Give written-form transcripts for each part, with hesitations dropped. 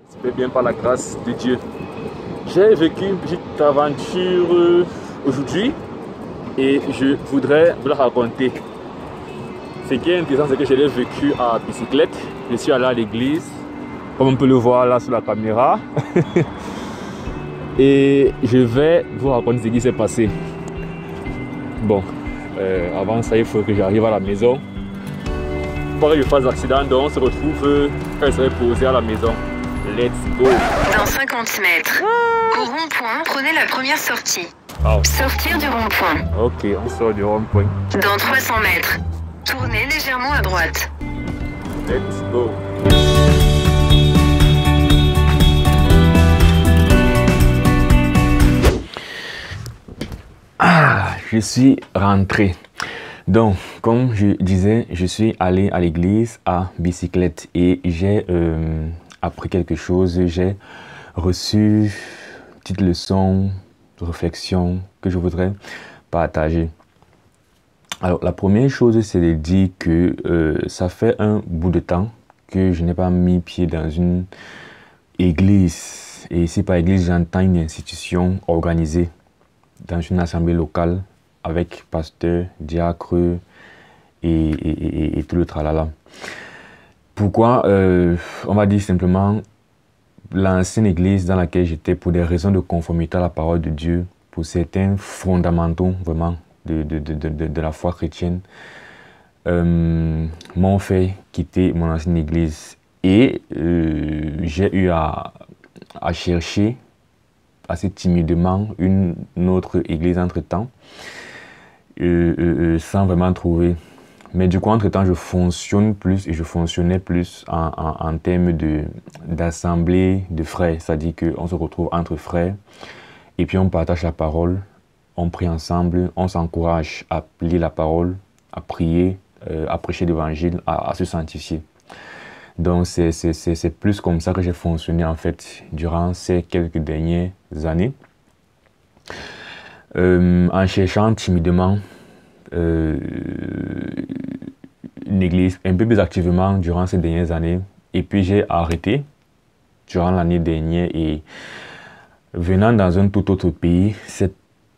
C'est bien par la grâce de Dieu. J'ai vécu une petite aventure aujourd'hui et je voudrais vous la raconter. Ce qui est intéressant, c'est que je l'ai vécu à bicyclette. Je suis allé à l'église, comme on peut le voir là sur la caméra. Et je vais vous raconter ce qui s'est passé. Bon, avant ça, il faut que j'arrive à la maison. Pour que je fasse l'accident, donc on se retrouve quand je serai posé à la maison. Let's go. Dans 50 mètres, au rond-point, prenez la première sortie. Oh. Sortir du rond-point. Ok, on sort du rond-point. Dans 300 mètres, tournez légèrement à droite. Let's go. Je suis rentré. Donc, comme je disais, je suis allé à l'église à bicyclette et j'ai appris quelque chose. J'ai reçu une petite leçon de réflexion que je voudrais partager. Alors, la première chose, c'est de dire que ça fait un bout de temps que je n'ai pas mis pied dans une église. Et ici, par église, j'entends une institution organisée dans une assemblée locale avec pasteur, diacre et tout le tralala. Pourquoi on va dire simplement l'ancienne église dans laquelle j'étais pour des raisons de conformité à la parole de Dieu, pour certains fondamentaux vraiment de la foi chrétienne, m'ont fait quitter mon ancienne église. Et j'ai eu à chercher assez timidement une autre église entre-temps, sans vraiment trouver. Mais du coup, entre-temps, je fonctionne plus et je fonctionnais plus en termes d'assemblée de frères. C'est-à-dire qu'on se retrouve entre frères et puis on partage la parole, on prie ensemble, on s'encourage à lire la parole, à prier, à prêcher l'évangile, à se sanctifier. Donc c'est plus comme ça que j'ai fonctionné en fait durant ces quelques dernières années. En cherchant timidement une église un peu plus activement durant ces dernières années. Et puis j'ai arrêté durant l'année dernière et venant dans un tout autre pays,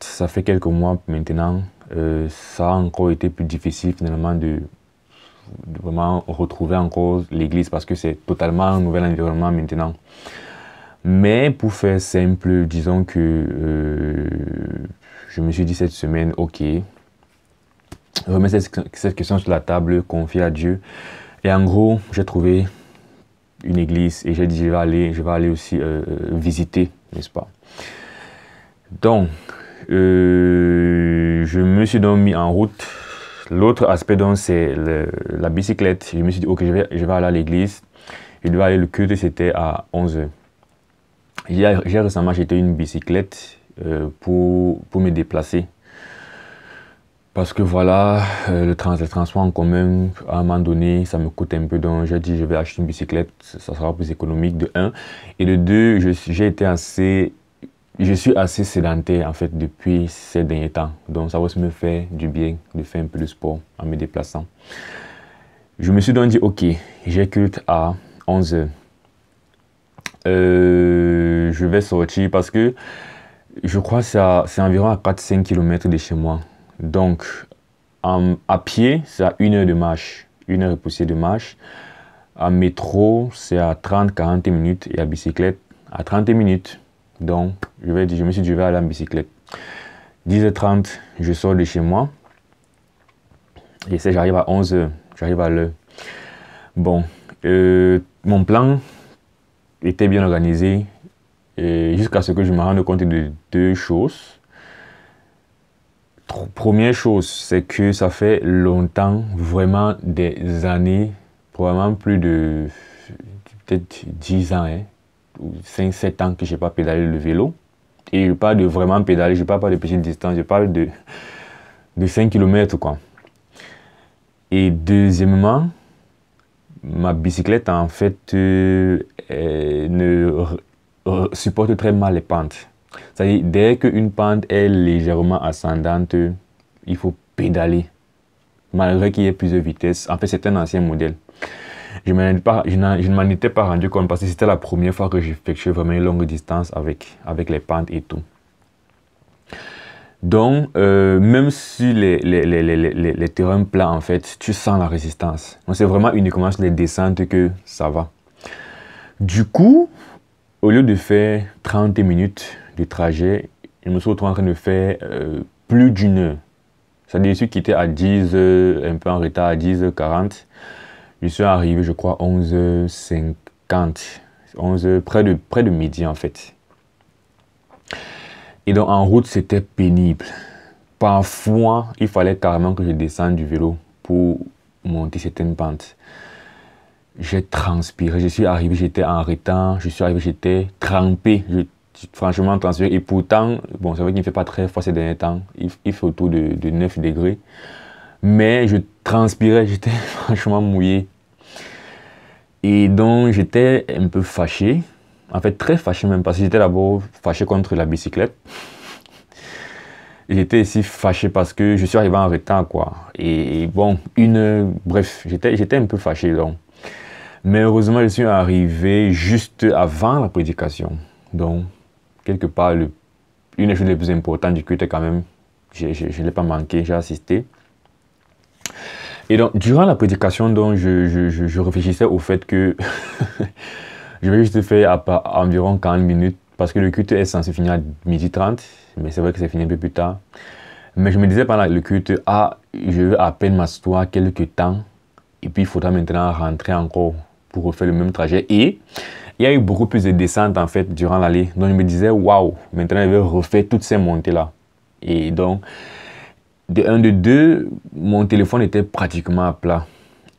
ça fait quelques mois maintenant, ça a encore été plus difficile finalement de vraiment retrouver encore l'église parce que c'est totalement un nouvel environnement maintenant. Mais pour faire simple, disons que je me suis dit cette semaine, ok, remets cette question sur la table, confie à Dieu. Et en gros, j'ai trouvé une église et j'ai dit je vais aller aussi visiter, n'est-ce pas? Donc, je me suis donc mis en route. L'autre aspect donc c'est la bicyclette. Je me suis dit ok, je vais aller à l'église. Je devais aller, le culte c'était à 11h. J'ai récemment acheté une bicyclette pour me déplacer. Parce que voilà, le transport en commun, à un moment donné, ça me coûte un peu. Donc j'ai dit je vais acheter une bicyclette, ça sera plus économique de 1. Et de 2, je suis assez sédentaire en fait depuis ces derniers temps. Donc ça va aussi me faire du bien de faire un peu de sport en me déplaçant. Je me suis donc dit ok, j'ai culte à 11h. Je vais sortir parce que je crois que c'est environ à 4-5 km de chez moi. Donc à pied, c'est à 1 heure de marche, 1 heure et poussière de marche. En métro, c'est à 30-40 minutes et à bicyclette à 30 minutes. Donc, je me suis dit, je vais aller en bicyclette. 10h30, je sors de chez moi. Et j'arrive à 11h, j'arrive à l'heure. Bon, mon plan était bien organisé jusqu'à ce que je me rende compte de deux choses. Première chose, c'est que ça fait longtemps, vraiment des années, probablement plus de peut-être 10 ans, hein, ou 5-7 ans que je n'ai pas pédalé le vélo. Et je parle de vraiment pédaler, je ne parle pas de petite distance, je parle de 5 km quoi. Et deuxièmement, ma bicyclette en fait supporte très mal les pentes. C'est-à-dire dès qu'une pente est légèrement ascendante, il faut pédaler. Malgré qu'il y ait plusieurs vitesses. En fait, c'est un ancien modèle. je ne m'en étais pas rendu compte parce que c'était la première fois que j'effectuais vraiment une longue distance avec les pentes et tout. Donc, même sur les terrains plats, en fait, tu sens la résistance. Donc, c'est vraiment uniquement sur les descentes que ça va. Du coup, au lieu de faire 30 minutes de trajet, je me suis retrouvé en train de faire plus d'une heure. C'est-à-dire, je suis quitté à 10h, un peu en retard, à 10h40. Je suis arrivé, je crois, 11h50. 11h, près de midi, en fait. Et donc, en route, c'était pénible. Parfois, il fallait carrément que je descende du vélo pour monter certaines pentes. J'ai transpiré, je suis arrivé, j'étais en retard, je suis arrivé, j'étais trempé. Franchement, transpiré. Et pourtant, bon, c'est vrai qu'il ne fait pas très froid ces derniers temps. Il fait autour de 9 degrés. Mais je transpirais, j'étais franchement mouillé. Et donc, j'étais un peu fâché. En fait, très fâché même, parce que j'étais d'abord fâché contre la bicyclette. J'étais aussi fâché parce que je suis arrivé en retard, quoi. Et bon, bref, j'étais un peu fâché, donc. Mais heureusement, je suis arrivé juste avant la prédication. Donc, quelque part, une des choses les plus importantes du culte, quand même, je ne l'ai pas manqué, j'ai assisté. Et donc, durant la prédication, donc, je réfléchissais au fait que je vais juste faire environ 40 minutes parce que le culte est censé finir à 12h30, mais c'est vrai que c'est fini un peu plus tard. Mais je me disais pendant le culte, je vais à peine m'asseoir quelques temps et puis il faudra maintenant rentrer encore pour refaire le même trajet. Et il y a eu beaucoup plus de descentes en fait durant l'allée. Donc je me disais, waouh, maintenant je vais refaire toutes ces montées-là. Et donc, de deux, mon téléphone était pratiquement à plat.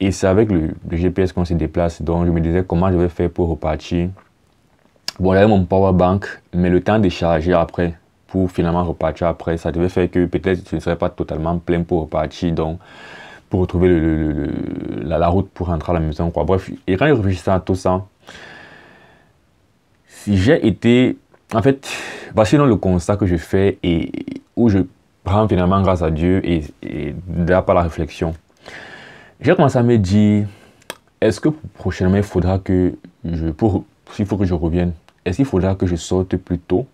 Et c'est avec le GPS qu'on se déplace. Donc je me disais comment je vais faire pour repartir. Bon, j'avais mon power bank, mais le temps de charger après, pour finalement repartir après, ça devait faire que peut-être je ne serais pas totalement plein pour repartir. Donc, pour retrouver la route pour rentrer à la maison, quoi. Bref, et quand je réfléchissais à tout ça, si j'ai été, en fait, parce que dans le constat que je fais et où je prends finalement grâce à Dieu et là par la réflexion, j'ai commencé à me dire, est-ce que prochainement il faudra que s'il faut que je revienne, est-ce qu'il faudra que je sorte plus tôt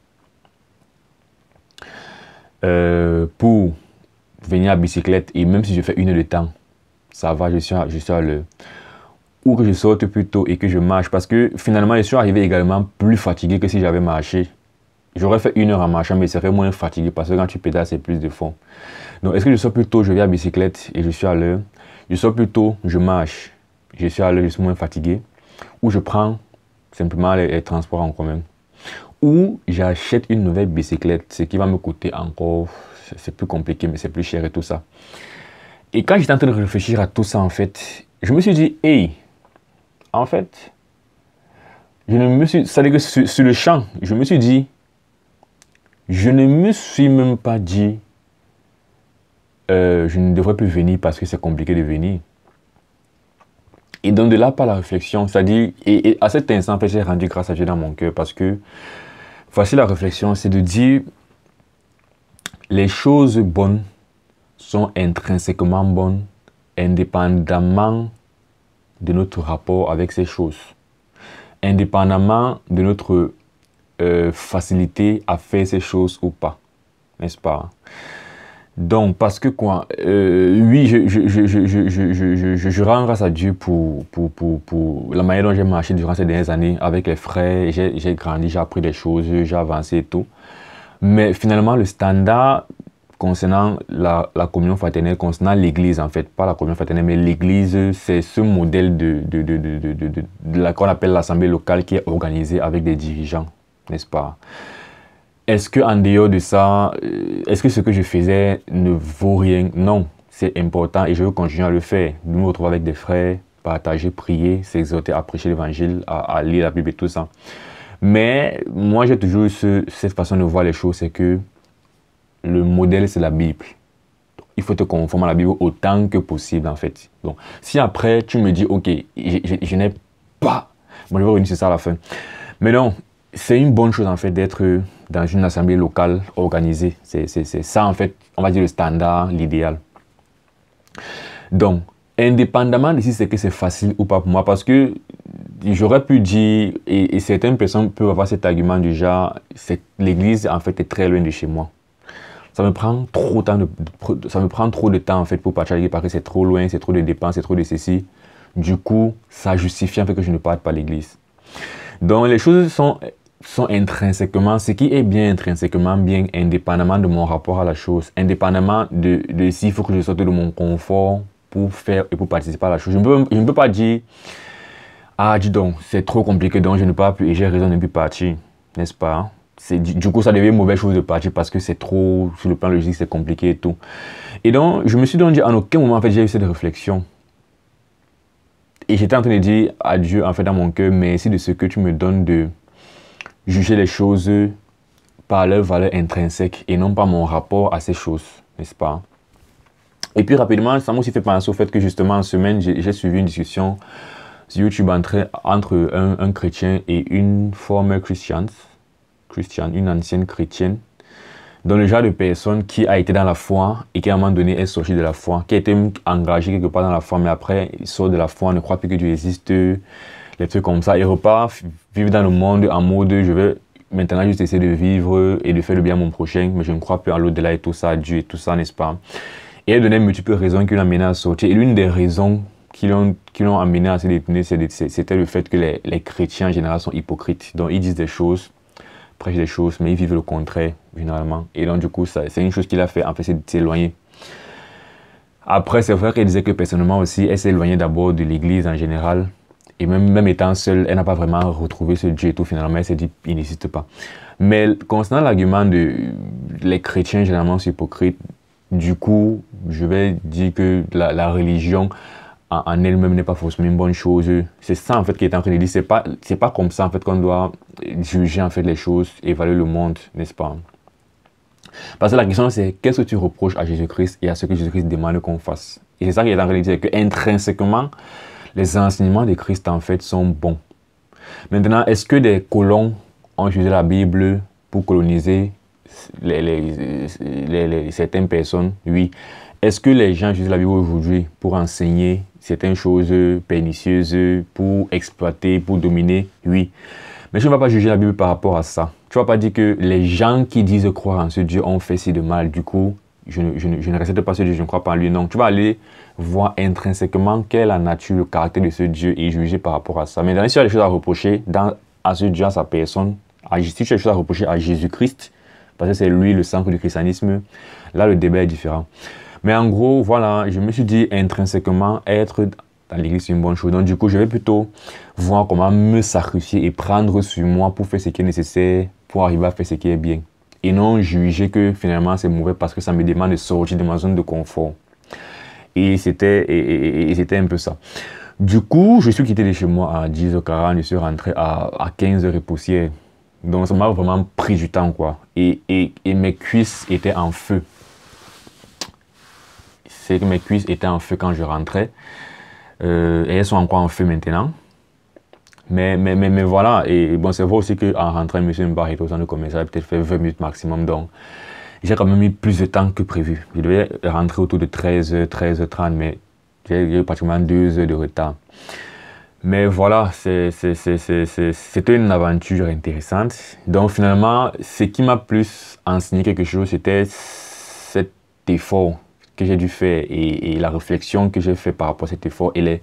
pour venir à bicyclette et même si je fais 1 heure de temps, ça va, je suis à l'heure. Ou que je sorte plus tôt et que je marche parce que finalement je suis arrivé également plus fatigué que si j'avais marché. J'aurais fait 1 heure en marchant mais je serais moins fatigué parce que quand tu pédales c'est plus de fond. Donc est-ce que je sors plus tôt, je vais à bicyclette et je suis à l'heure. Je sors plus tôt, je marche, je suis à l'heure, je suis moins fatigué. Ou je prends simplement les transports en commun. Ou j'achète une nouvelle bicyclette, ce qui va me coûter encore, c'est plus compliqué mais c'est plus cher et tout ça. Et quand j'étais en train de réfléchir à tout ça en fait, je me suis dit, hey, en fait, c'est-à-dire que sur le champ, je me suis dit, je ne me suis même pas dit, je ne devrais plus venir parce que c'est compliqué de venir. Et donc de là, par la réflexion, c'est-à-dire, et à cet instant, en fait, j'ai rendu grâce à Dieu dans mon cœur parce que, voici la réflexion, c'est de dire, les choses bonnes sont intrinsèquement bonnes, indépendamment de notre rapport avec ces choses, indépendamment de notre facilité à faire ces choses ou pas, n'est-ce pas? Donc, parce que quoi, oui, je rends grâce à Dieu pour la manière dont j'ai marché durant ces dernières années avec les frères, j'ai grandi, j'ai appris des choses, j'ai avancé et tout. Mais finalement, le standard concernant la communion fraternelle, concernant l'église en fait, pas la communion fraternelle, mais l'église, c'est ce modèle qu'on appelle l'assemblée locale qui est organisée avec des dirigeants, n'est-ce pas? Est-ce qu'en dehors de ça, est-ce que ce que je faisais ne vaut rien? Non, c'est important et je veux continuer à le faire. De me retrouver avec des frères, partager, prier, s'exhorter à prêcher l'évangile, à lire la Bible et tout ça. Mais moi, j'ai toujours cette façon de voir les choses, c'est que le modèle, c'est la Bible. Il faut te conformer à la Bible autant que possible, en fait. Donc, si après, tu me dis, OK, je n'ai pas... Bon, je vais revenir sur ça à la fin. Mais non, c'est une bonne chose, en fait, d'être dans une assemblée locale organisée. C'est ça, en fait, on va dire le standard, l'idéal. Donc, indépendamment de si c'est que c'est facile ou pas pour moi, parce que j'aurais pu dire, et certaines personnes peuvent avoir cet argument du genre, l'église en fait est très loin de chez moi. Ça me prend trop de temps en fait pour partir parce que c'est trop loin, c'est trop de dépenses, c'est trop de ceci. Du coup, ça justifie en fait que je ne parte pas à l'église. Donc les choses sont intrinsèquement, ce qui est bien intrinsèquement bien, indépendamment de mon rapport à la chose, indépendamment de s'il faut que je sorte de mon confort pour faire et pour participer à la chose. Je ne peux pas dire, ah dis donc, c'est trop compliqué donc je ne pars plus et j'ai raison de ne plus partir, n'est-ce pas? Du coup, ça devient une mauvaise chose de partir parce que c'est trop, sur le plan logique, c'est compliqué et tout. Et donc, je me suis donc dit, en aucun moment, en fait, j'ai eu cette réflexion. Et j'étais en train de dire à Dieu, en fait, dans mon cœur, merci de ce que tu me donnes de juger les choses par leur valeur intrinsèque et non par mon rapport à ces choses, n'est-ce pas? Et puis, rapidement, ça m'a aussi fait penser au fait que, justement, en semaine, j'ai suivi une discussion sur YouTube entre un chrétien et une former Christian, une ancienne chrétienne, dans le genre de personne qui a été dans la foi et qui à un moment donné est sortie de la foi, qui a été engagée quelque part dans la foi, mais après il sort de la foi, ne croit plus que Dieu existe, les trucs comme ça, et repart vivre dans le monde en mode je vais maintenant juste essayer de vivre et de faire le bien à mon prochain, mais je ne crois plus à l'au-delà et tout ça, à Dieu et tout ça, n'est-ce pas? Et elle donnait multiples raisons qui l'ont amené à sortir, et l'une des raisons qui l'ont amené à se détourner, c'était le fait que les chrétiens en général sont hypocrites, donc ils disent des choses, prêchent des choses, mais ils vivent le contraire, généralement. Et donc, du coup, c'est une chose qu'il a fait, en fait, c'est de s'éloigner. Après, c'est vrai qu'elle disait que personnellement aussi, elle s'est éloignée d'abord de l'église en général. Et même étant seule, elle n'a pas vraiment retrouvé ce Dieu et tout, finalement, elle s'est dit, il n'existe pas. Mais concernant l'argument de les chrétiens, généralement, sont hypocrites, du coup, je vais dire que la religion en elle-même n'est pas forcément une bonne chose. C'est ça en fait qui est en train de dire. C'est pas comme ça en fait qu'on doit juger en fait les choses, évaluer le monde, n'est-ce pas? Parce que la question c'est qu'est-ce que tu reproches à Jésus-Christ et à ce que Jésus-Christ demande qu'on fasse. Et c'est ça qui est en train de dire, que intrinsèquement les enseignements de Christ en fait sont bons. Maintenant, est-ce que des colons ont utilisé la Bible pour coloniser certaines personnes? Oui. Est-ce que les gens utilisent la Bible aujourd'hui pour enseigner certaines choses pernicieuses, pour exploiter, pour dominer? Oui. Mais je ne vais pas juger la Bible par rapport à ça. Tu ne vas pas dire que les gens qui disent croire en ce Dieu ont fait si de mal. Du coup, je ne respecte pas ce Dieu, je ne crois pas en lui. Non, tu vas aller voir intrinsèquement quelle est la nature, le caractère de ce Dieu et juger par rapport à ça. Mais si tu as des choses à reprocher à ce Dieu, à sa personne, si tu as des choses à reprocher à Jésus-Christ, parce que c'est lui le centre du christianisme, là le débat est différent. Mais en gros, voilà, je me suis dit intrinsèquement être dans l'église c'est une bonne chose. Donc du coup, je vais plutôt voir comment me sacrifier et prendre sur moi pour faire ce qui est nécessaire pour arriver à faire ce qui est bien. Et non juger que finalement c'est mauvais parce que ça me demande de sortir de ma zone de confort. Et c'était un peu ça. Du coup, je suis quitté de chez moi à 10h40, je suis rentré à 15h et poussière. Donc ça m'a vraiment pris du temps quoi. Et mes cuisses étaient en feu. C'est que mes cuisses étaient en feu quand je rentrais. Et elles sont encore en feu maintenant. Mais voilà. Et bon, c'est vrai aussi qu'en rentrant, je me suis barré au centre de commissariat, peut-être fait 20 minutes maximum. Donc, j'ai quand même mis plus de temps que prévu. Je devais rentrer autour de 13h, 13h30, mais j'ai eu pratiquement 2 heures de retard. Mais voilà, c'était une aventure intéressante. Donc finalement, ce qui m'a plus enseigné quelque chose, c'était cet effort que j'ai dû faire et la réflexion que j'ai fait par rapport à cet effort et les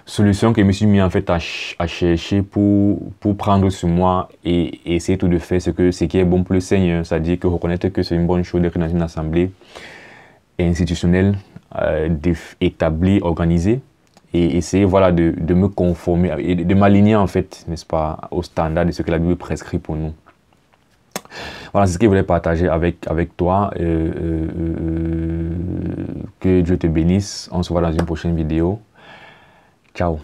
solutions que je me suis mis en fait à chercher pour prendre sur moi et essayer tout de faire ce qui est bon pour le Seigneur. C'est-à-dire que reconnaître que c'est une bonne chose d'être dans une assemblée institutionnelle, établie, organisée. Et essayer voilà, de me conformer et de m'aligner en fait, n'est-ce pas, au standard de ce que la Bible prescrit pour nous. Voilà, c'est ce que je voulais partager avec toi. Que Dieu te bénisse. On se voit dans une prochaine vidéo. Ciao.